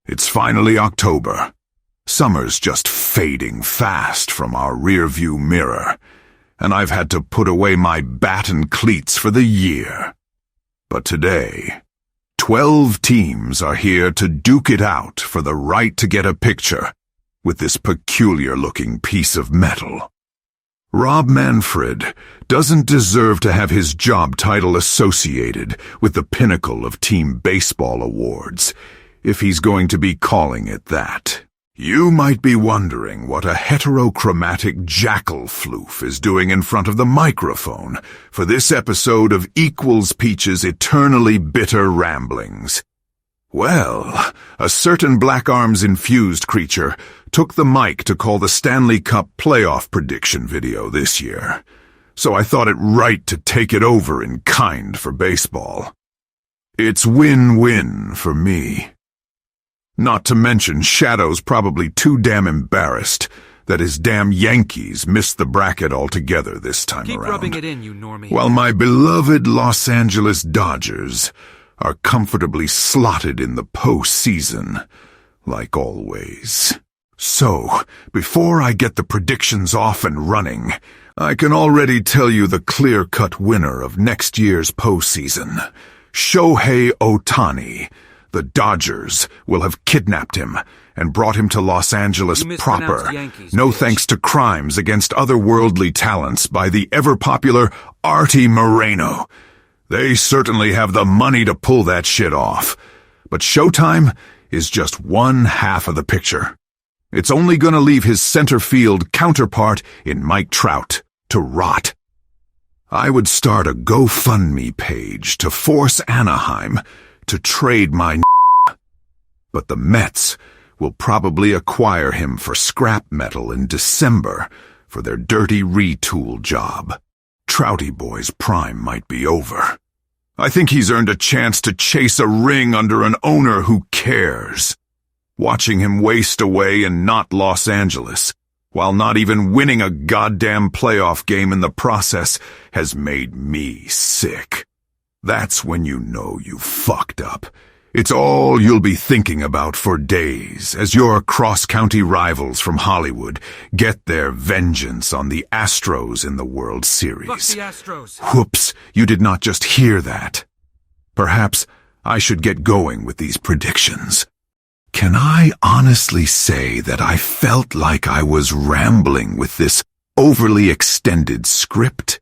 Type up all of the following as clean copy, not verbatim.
It's finally October. Summer's just fading fast from our rearview mirror, and I've had to put away my bat and cleats for the year. But today, 12 teams are here to duke it out for the right to get a picture with this peculiar-looking piece of metal. Rob Manfred doesn't deserve to have his job title associated with the pinnacle of team baseball awards, if he's going to be calling it that. You might be wondering what a heterochromatic jackal floof is doing in front of the microphone for this episode of Equals Peach's eternally bitter ramblings. Well, a certain Black Arms-infused creature took the mic to call the Stanley Cup playoff prediction video this year, so I thought it right to take it over in kind for baseball. It's win-win for me. Not to mention Shadow's probably too damn embarrassed that his damn Yankees missed the bracket altogether this time around. Keep rubbing it in, you normie. While my beloved Los Angeles Dodgers are comfortably slotted in the postseason, like always. So, before I get the predictions off and running, I can already tell you the clear-cut winner of next year's postseason, Shohei Ohtani. The Dodgers will have kidnapped him and brought him to Los Angeles proper, Yankees, no bitch. thanks to crimes against otherworldly talents by the ever-popular Artie Moreno. They certainly have the money to pull that shit off. But Showtime is just one half of the picture. It's only gonna leave his center field counterpart in Mike Trout to rot. I would start a GoFundMe page to force Anaheim to trade my but the Mets will probably acquire him for scrap metal in December for their dirty retool job. Trouty boy's prime might be over. I think he's earned a chance to chase a ring under an owner who cares. Watching him waste away in not Los Angeles, while not even winning a goddamn playoff game in the process, has made me sick. That's when you know you fucked up. It's all you'll be thinking about for days as your cross-county rivals from Hollywood get their vengeance on the Astros in the World Series. Fuck the Astros. Whoops, you did not just hear that. Perhaps I should get going with these predictions. Can I honestly say that I felt like I was rambling with this overly extended script?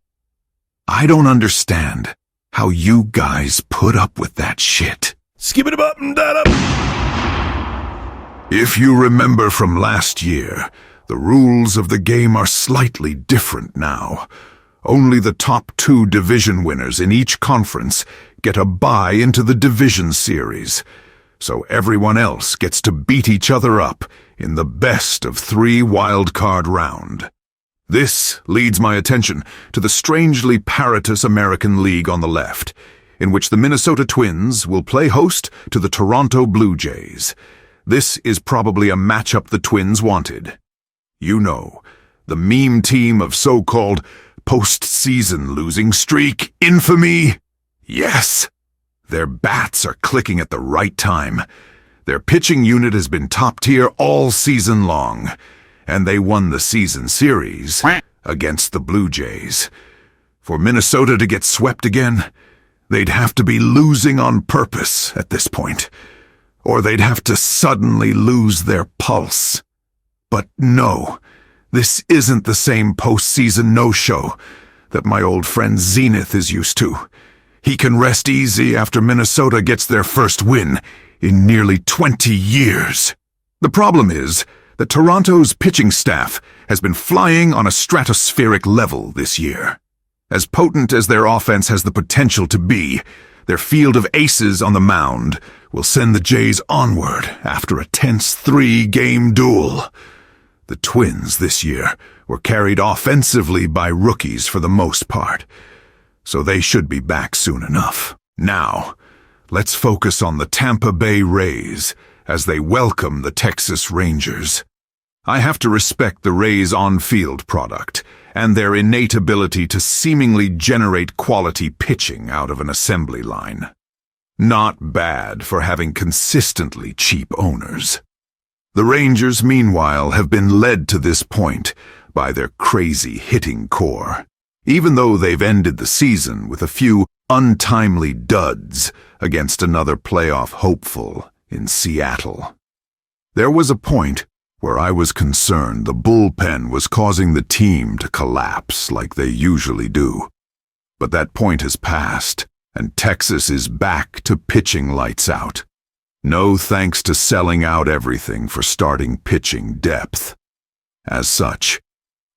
I don't understand how you guys put up with that shit. Skip it up and that up. If you remember from last year, the rules of the game are slightly different now. Only the top 2 division winners in each conference get a bye into the division series, so everyone else gets to beat each other up in the best of 3 wildcard round. This leads my attention to the strangely parrotous American League on the left, in which the Minnesota Twins will play host to the Toronto Blue Jays. This is probably a matchup the Twins wanted. You know, the meme team of so-called postseason losing streak infamy. Yes, their bats are clicking at the right time. Their pitching unit has been top tier all season long, and they won the season series against the Blue Jays. For Minnesota to get swept again, they'd have to be losing on purpose at this point, or they'd have to suddenly lose their pulse. But no, this isn't the same postseason no-show that my old friend Zenith is used to. He can rest easy after Minnesota gets their first win in nearly 20 years. The problem is that Toronto's pitching staff has been flying on a stratospheric level this year. As potent as their offense has the potential to be, their field of aces on the mound will send the Jays onward after a tense 3-game duel. The Twins this year were carried offensively by rookies for the most part, so they should be back soon enough. Now, let's focus on the Tampa Bay Rays as they welcome the Texas Rangers. I have to respect the Rays' on-field product and their innate ability to seemingly generate quality pitching out of an assembly line. Not bad for having consistently cheap owners. The Rangers, meanwhile, have been led to this point by their crazy hitting core, even though they've ended the season with a few untimely duds against another playoff hopeful in Seattle. There was a point where I was concerned the bullpen was causing the team to collapse like they usually do. But that point has passed, and Texas is back to pitching lights out. No thanks to selling out everything for starting pitching depth. As such,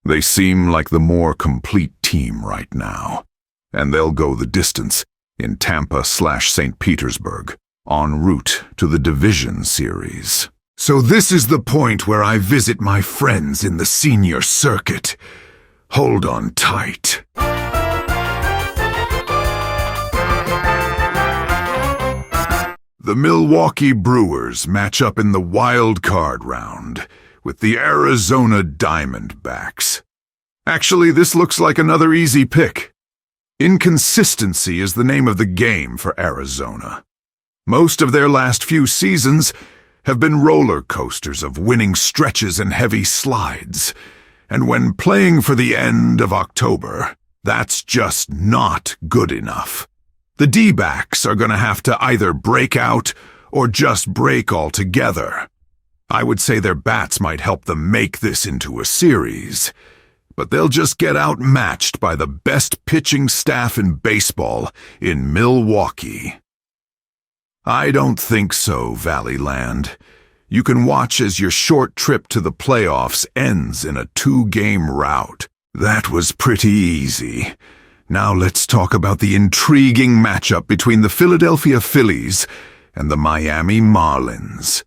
they seem like the more complete team right now, and they'll go the distance in Tampa/St. Petersburg, en route to the division series. So this is the point where I visit my friends in the senior circuit. Hold on tight. The Milwaukee Brewers match up in the wild card round with the Arizona Diamondbacks. Actually, this looks like another easy pick. Inconsistency is the name of the game for Arizona. Most of their last few seasons have been roller coasters of winning stretches and heavy slides. And when playing for the end of October, that's just not good enough. The D-backs are going to have to either break out or just break altogether. I would say their bats might help them make this into a series, but they'll just get outmatched by the best pitching staff in baseball in Milwaukee. I don't think so, Valleyland. You can watch as your short trip to the playoffs ends in a 2-game rout. That was pretty easy. Now let's talk about the intriguing matchup between the Philadelphia Phillies and the Miami Marlins.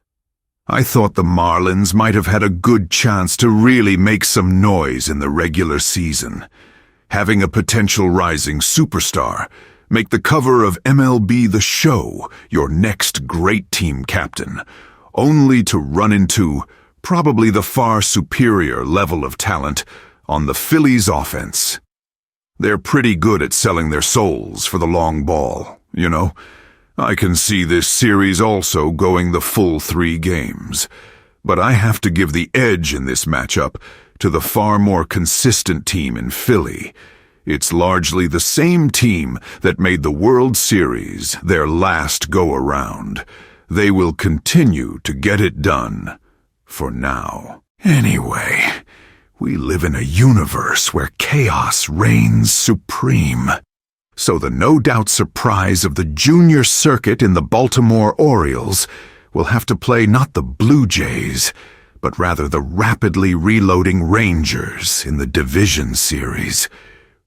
I thought the Marlins might have had a good chance to really make some noise in the regular season, having a potential rising superstar make the cover of MLB The Show your next great team captain, only to run into probably the far superior level of talent on the Phillies' offense. They're pretty good at selling their souls for the long ball, you know. I can see this series also going the full 3 games, but I have to give the edge in this matchup to the far more consistent team in Philly. It's largely the same team that made the World Series their last go-around. They will continue to get it done, for now. Anyway, we live in a universe where chaos reigns supreme. So the no-doubt surprise of the junior circuit in the Baltimore Orioles will have to play not the Blue Jays, but rather the rapidly reloading Rangers in the division series.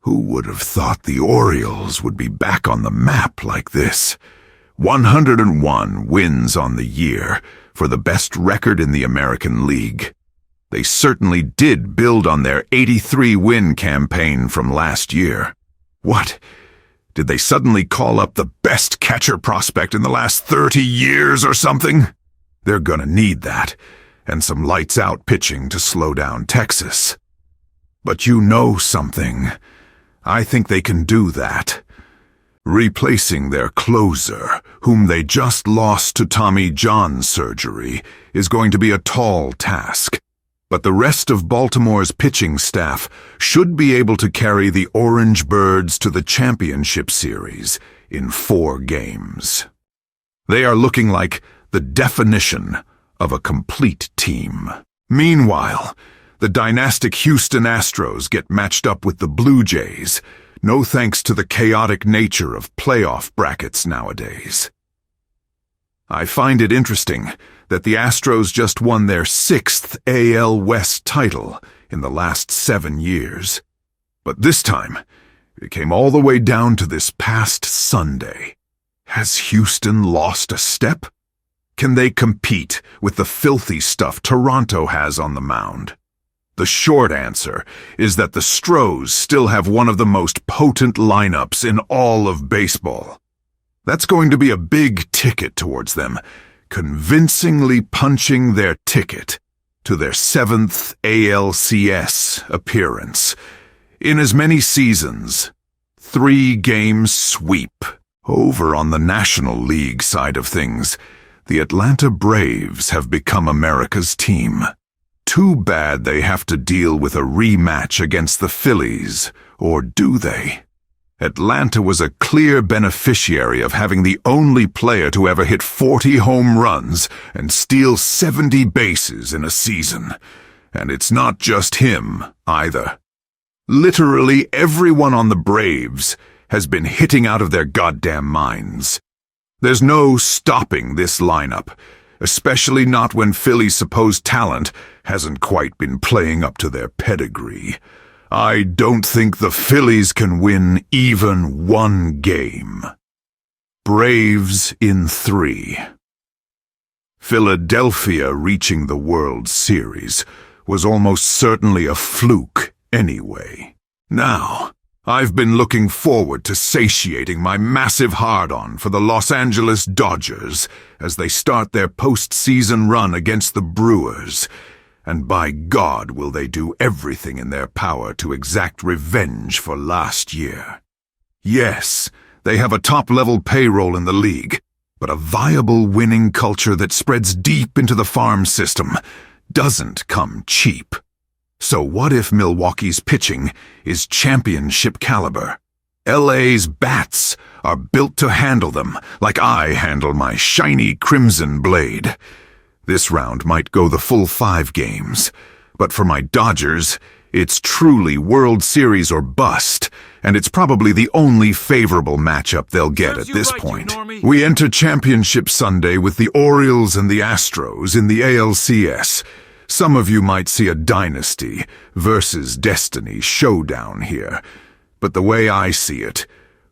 Who would have thought the Orioles would be back on the map like this? 101 wins on the year for the best record in the American League. They certainly did build on their 83-win campaign from last year. What? Did they suddenly call up the best catcher prospect in the last 30 years or something? They're gonna need that, and some lights-out pitching to slow down Texas. But you know something. I think they can do that. Replacing their closer, whom they just lost to Tommy John surgery, is going to be a tall task. But the rest of Baltimore's pitching staff should be able to carry the Orange Birds to the championship series in 4 games. They are looking like the definition of a complete team. Meanwhile, the dynastic Houston Astros get matched up with the Blue Jays, no thanks to the chaotic nature of playoff brackets nowadays. I find it interesting that the Astros just won their 6th AL West title in the last 7 years. But this time, it came all the way down to this past Sunday. Has Houston lost a step? Can they compete with the filthy stuff Toronto has on the mound? The short answer is that the Stros still have one of the most potent lineups in all of baseball. That's going to be a big ticket towards them, convincingly punching their ticket to their 7th ALCS appearance in as many seasons. 3-game sweep Over on the National League side of things, the Atlanta Braves have become America's team. Too bad they have to deal with a rematch against the Phillies, or do they? Atlanta was a clear beneficiary of having the only player to ever hit 40 home runs and steal 70 bases in a season. And it's not just him, either. Literally everyone on the Braves has been hitting out of their goddamn minds. There's no stopping this lineup, especially not when Philly's supposed talent hasn't quite been playing up to their pedigree. I don't think the Phillies can win even one game. Braves in 3. Philadelphia reaching the World Series was almost certainly a fluke anyway. Now, I've been looking forward to satiating my massive hard-on for the Los Angeles Dodgers as they start their postseason run against the Brewers. And by God will they do everything in their power to exact revenge for last year. Yes, they have a top-level payroll in the league, but a viable winning culture that spreads deep into the farm system doesn't come cheap. So what if Milwaukee's pitching is championship caliber? LA's bats are built to handle them like I handle my shiny crimson blade. This round might go the full 5 games, but for my Dodgers, it's truly World Series or bust, and it's probably the only favorable matchup they'll get at this point. We enter Championship Sunday with the Orioles and the Astros in the ALCS. Some of you might see a dynasty versus destiny showdown here, but the way I see it,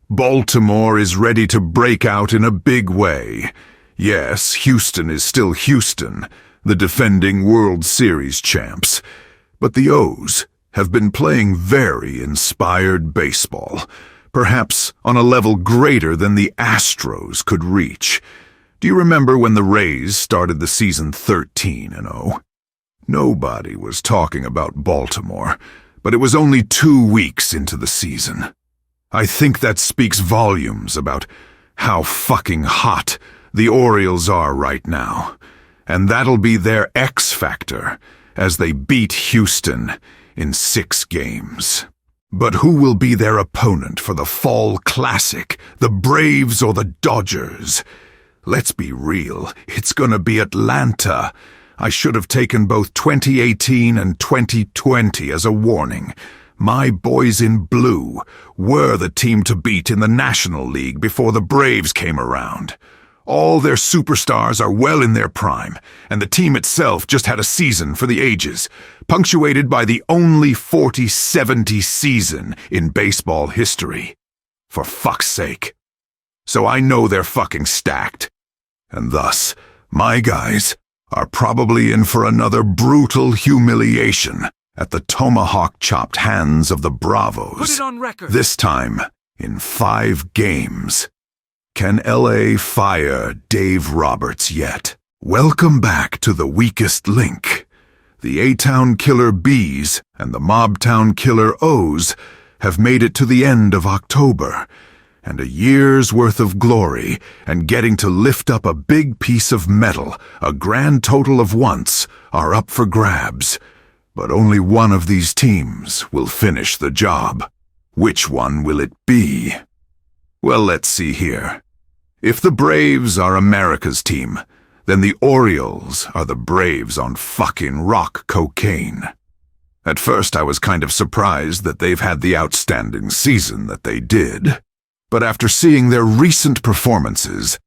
Baltimore is ready to break out in a big way. Yes, Houston is still Houston, the defending World Series champs, but the O's have been playing very inspired baseball, perhaps on a level greater than the Astros could reach. Do you remember when the Rays started the season 13-0? Nobody was talking about Baltimore, but it was only 2 weeks into the season. I think that speaks volumes about how fucking hot the Orioles are right now, and that'll be their X factor as they beat Houston in 6 games. But who will be their opponent for the Fall Classic, the Braves or the Dodgers? Let's be real, it's gonna be Atlanta. I should have taken both 2018 and 2020 as a warning. My boys in blue were the team to beat in the National League before the Braves came around. All their superstars are well in their prime, and the team itself just had a season for the ages, punctuated by the only 40-70 season in baseball history. For fuck's sake. So I know they're fucking stacked. And thus, my guys are probably in for another brutal humiliation at the tomahawk-chopped hands of the Bravos. Put it on record. This time, in 5 games. Can LA fire Dave Roberts yet? Welcome back to the weakest link. The A-Town Killer Bs and the Mob-Town Killer O's have made it to the end of October, and a year's worth of glory and getting to lift up a big piece of metal, a grand total of once, are up for grabs. But only one of these teams will finish the job. Which one will it be? Well, let's see here. If the Braves are America's team, then the Orioles are the Braves on fucking rock cocaine. At first I was kind of surprised that they've had the outstanding season that they did. But after seeing their recent performances,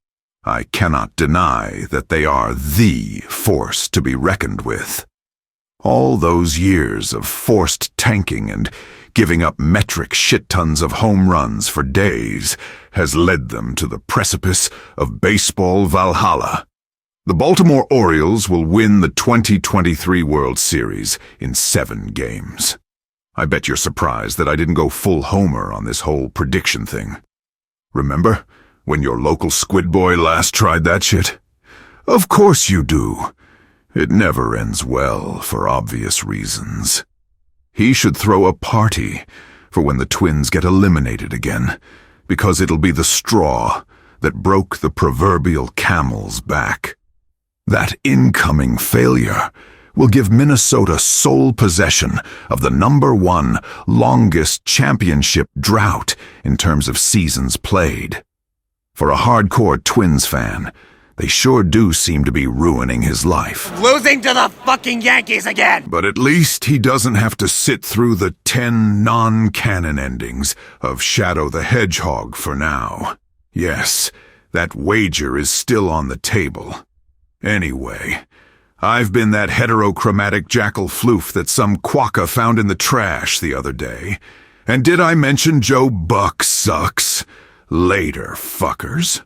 I cannot deny that they are the force to be reckoned with. All those years of forced tanking and giving up metric shit-tons of home runs for days has led them to the precipice of baseball Valhalla. The Baltimore Orioles will win the 2023 World Series in 7 games. I bet you're surprised that I didn't go full homer on this whole prediction thing. Remember when your local squid boy last tried that shit? Of course you do. It never ends well for obvious reasons. He should throw a party for when the Twins get eliminated again, because it'll be the straw that broke the proverbial camel's back. That incoming failure will give Minnesota sole possession of the #1 longest championship drought in terms of seasons played. For a hardcore Twins fan, they sure do seem to be ruining his life. Losing to the fucking Yankees again! But at least he doesn't have to sit through the 10 non-canon endings of Shadow the Hedgehog for now. Yes, that wager is still on the table. Anyway, I've been that heterochromatic jackal floof that some quokka found in the trash the other day. And did I mention Joe Buck sucks? Later, fuckers.